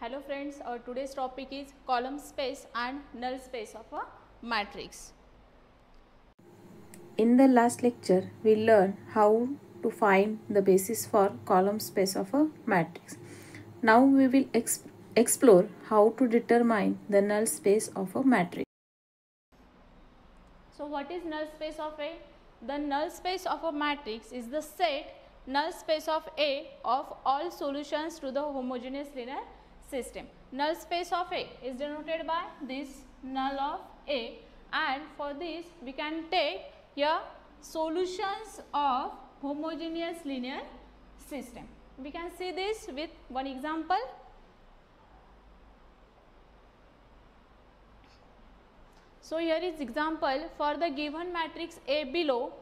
Hello friends, our today's topic is column space and null space of a matrix. In the last lecture, we learned how to find the basis for column space of a matrix. Now we will explore how to determine the null space of a matrix. So what is null space of A? The null space of a matrix is the set null space of A of all solutions to the homogeneous linear system. Null space of A is denoted by this null of A, and for this we can take here solutions of homogeneous linear system. We can see this with one example. So here is example. For the given matrix A below,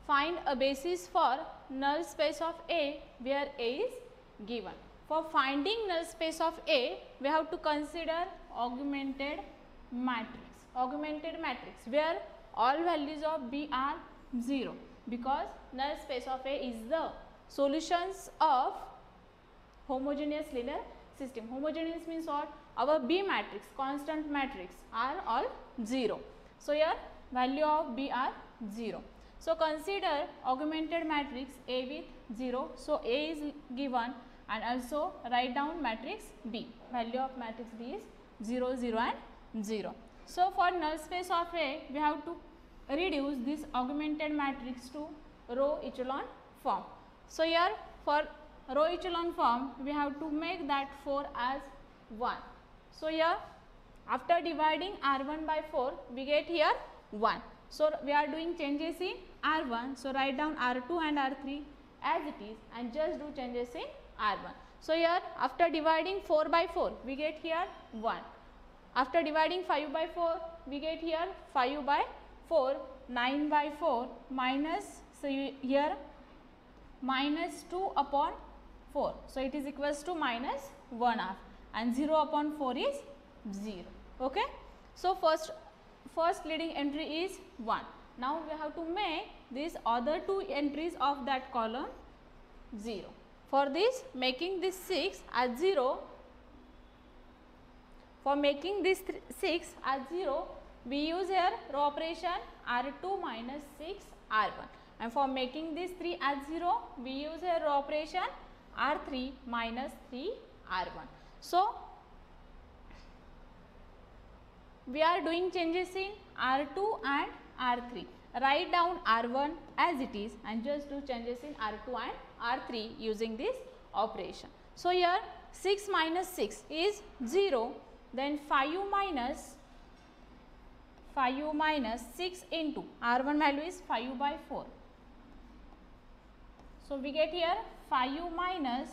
find a basis for null space of A where A is given. For finding null space of A, we have to consider augmented matrix where all values of B are 0, because null space of A is the solutions of homogeneous linear system. Homogeneous means what? Our B matrix, constant matrix, are all 0. So here value of B are 0. So consider augmented matrix A with 0. So A is given, and also write down matrix B. Value of matrix B is 0, 0 and 0. So for null space of A, we have to reduce this augmented matrix to row echelon form. So here for row echelon form, we have to make that 4 as 1. So here after dividing R1 by 4, we get here 1. So we are doing changes in R1. So write down R2 and R3 as it is, and just do changes in R1. So here after dividing 4 by 4, we get here 1. After dividing 5 by 4, we get here 5 by 4, 9 by 4 minus, so here minus 2 upon 4. So it is equals to minus 1 half, and 0 upon 4 is 0. Okay. So first leading entry is 1. Now we have to make these other two entries of that column 0. For this, making this 6 as 0, for making this 6 as 0, we use here row operation R2 minus 6 R1, and for making this 3 as 0, we use here row operation R3 minus 3 R1. So we are doing changes in R2 and R3. Write down R1 as it is, and just do changes in R2 and R3 using this operation. So here 6 minus 6 is 0, then 5 minus 6 into R1 value is 5 by 4. So we get here 5 minus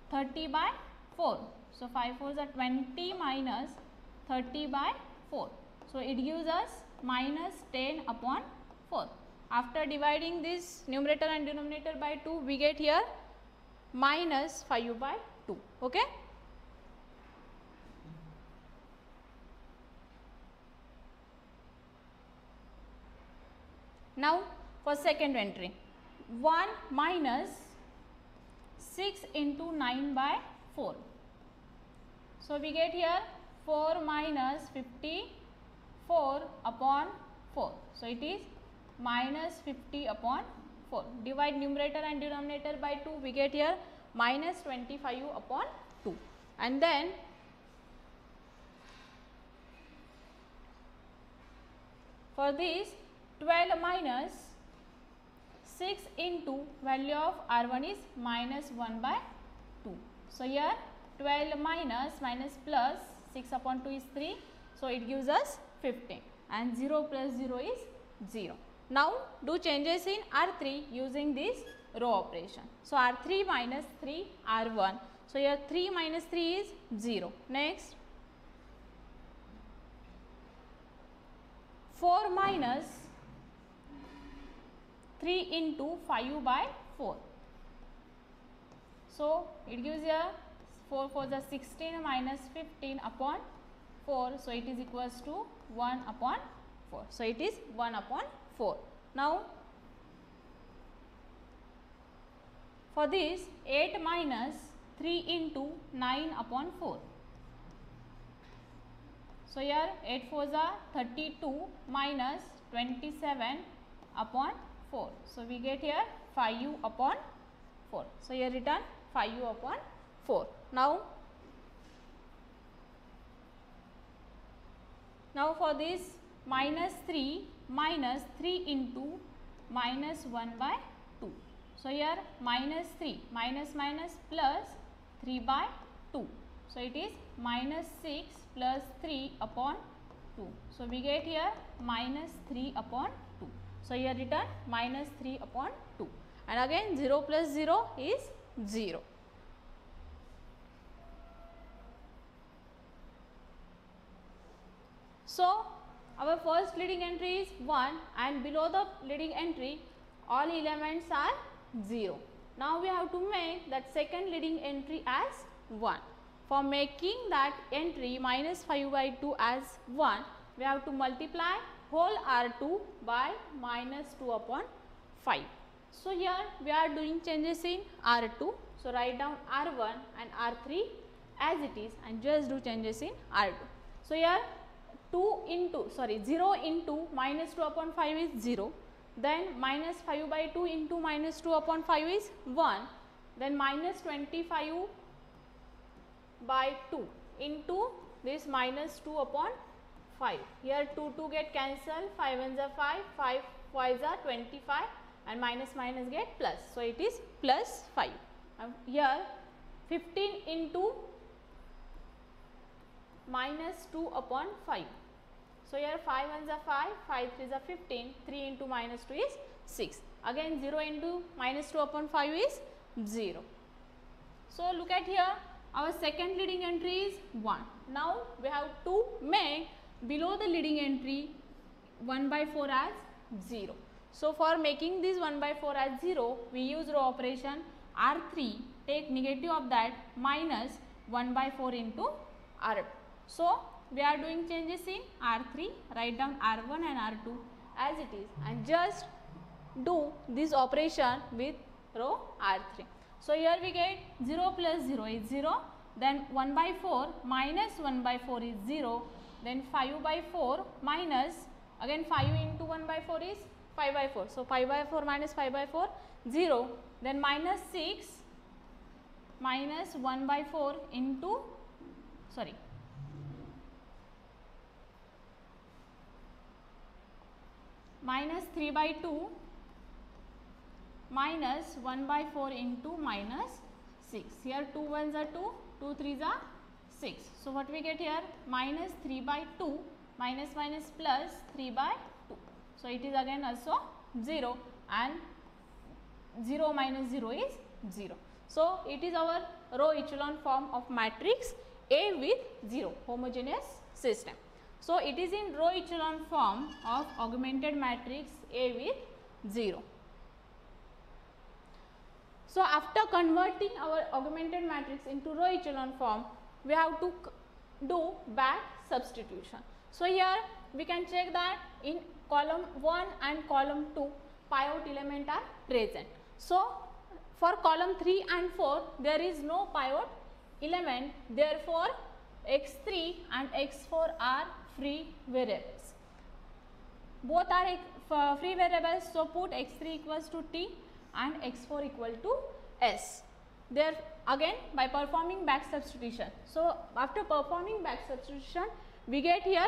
30 by 4. So 5 4s are 20 minus 30 by 4. So it gives us minus 10 upon 4. After dividing this numerator and denominator by 2, we get here minus 5 by 2. Okay. Now for second entry, 1 minus 6 into 9 by 4. So we get here 4 minus 54 upon 4. So it is minus 50 upon 4. Divide numerator and denominator by 2, we get here minus 25 upon 2. And then for this 12 minus 6 into value of R1 is minus 1 by 2. So here 12 minus plus 6 upon 2 is 3. So it gives us 15, and 0 plus 0 is 0. Now do changes in R3 using this row operation. So R3 minus 3 R1. So here 3 minus 3 is 0. Next 4 minus 3 into 5 by 4. So it gives here 4 for the 16 minus 15 upon 4. So it is equals to 1 upon 4. So it is 1 upon 4. Now for this 8 minus 3 into 9 upon 4. So here 8 4s are 32 minus 27 upon 4. So we get here 5u upon 4. So here written 5u upon 4. Now for this minus 3 into minus 1 by 2. So here minus 3 minus plus 3 by 2. So it is minus 6 plus 3 upon 2. So we get here minus 3 upon 2. So here written minus 3 upon 2. And again 0 plus 0 is 0. So our first leading entry is 1 and below the leading entry all elements are 0. Now we have to make that second leading entry as 1. For making that entry minus 5 by 2 as 1, we have to multiply whole R2 by minus 2 upon 5. So here we are doing changes in R2. So write down R1 and R3 as it is and just do changes in R2. So here 0 into minus 2 upon 5 is 0. Then minus 5 by 2 into minus 2 upon 5 is 1. Then minus 25 by 2 into this minus 2 upon 5. Here 2 get cancelled, 5 ones are 5, 5 5s are 25 and minus get plus. So it is plus 5. Here 15 into minus 2 upon 5. So here 5 ones are 5, 5 3s are 15, 3 into minus 2 is 6. Again 0 into minus 2 upon 5 is 0. So look at here, our second leading entry is 1. Now we have to make below the leading entry 1 by 4 as 0. So for making this 1 by 4 as 0, we use row operation R3, take negative of that minus 1 by 4 into R2. So we are doing changes in R3, write down R1 and R2 as it is and just do this operation with row R3. So here we get 0 plus 0 is 0, then 1 by 4 minus 1 by 4 is 0, then 5 by 4 minus again 5 into 1 by 4 is 5 by 4. So 5 by 4 minus 5 by 4 0, then minus 6 minus 1 by 4 into minus 3 by 2 minus 1 by 4 into minus 6. Here 2 ones are 2, 2 3s are 6. So what we get here minus 3 by 2 minus plus 3 by 2. So it is again also 0 and 0 minus 0 is 0. So it is our row echelon form of matrix A with 0, homogeneous system. So it is in row echelon form of augmented matrix A with 0. So after converting our augmented matrix into row echelon form, we have to do back substitution. So here we can check that in column 1 and column 2 pivot element are present. So for column 3 and 4 there is no pivot element, therefore x3 and x4 are free variables. Both are free variables, so put x3 equals to t and x4 equal to s. There again by performing back substitution. So after performing back substitution we get here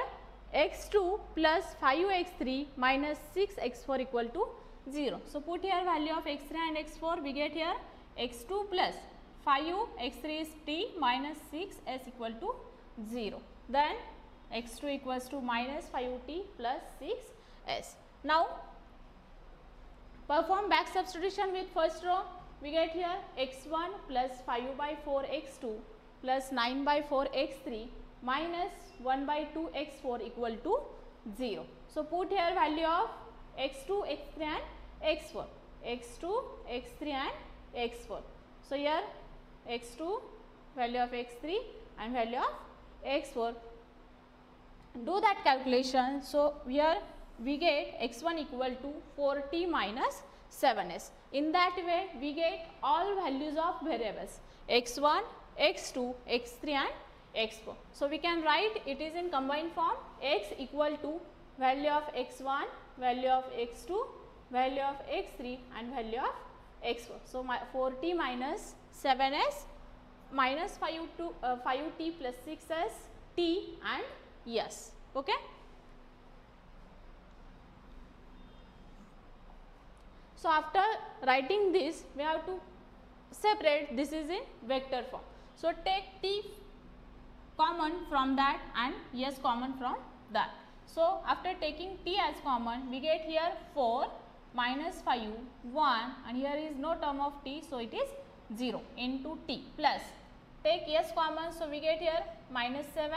x2 plus 5x3 minus 6x4 equal to 0. So put here value of x3 and x4, we get here x2 plus 5u, x3 is t minus 6s equal to 0. Then x2 equals to minus 5t plus 6s. Now perform back substitution with first row, we get here x1 plus 5 by 4 x2 plus 9 by 4 x3 minus 1 by 2 x4 equal to 0. So put here value of x2, x3 and x4, x2, x3 and x4. So here x2 value of x3 and value of x4. Do that calculation. So here we get x1 equal to 4t minus 7s. In that way we get all values of variables x1, x2, x3 and x4. So we can write it is in combined form x equal to value of x1, value of x2, value of x3 and value of x4. So 4t minus 7s minus 5t plus 6s t and s. Okay. So after writing this, we have to separate this is in vector form. So take t common from that and s common from that. So after taking t as common, we get here 4 minus 5 1 and here is no term of t, so it is 0 into t plus take s common, so we get here minus 7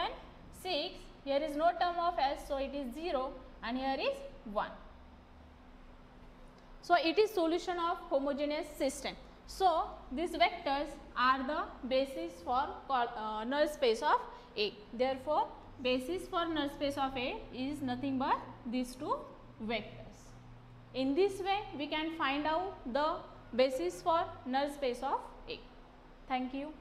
6, here is no term of s, so it is 0 and here is 1. So it is solution of homogeneous system. So these vectors are the basis for null space of A. Therefore basis for null space of A is nothing but these two vectors. In this way we can find out the basis for null space of A. Thank you.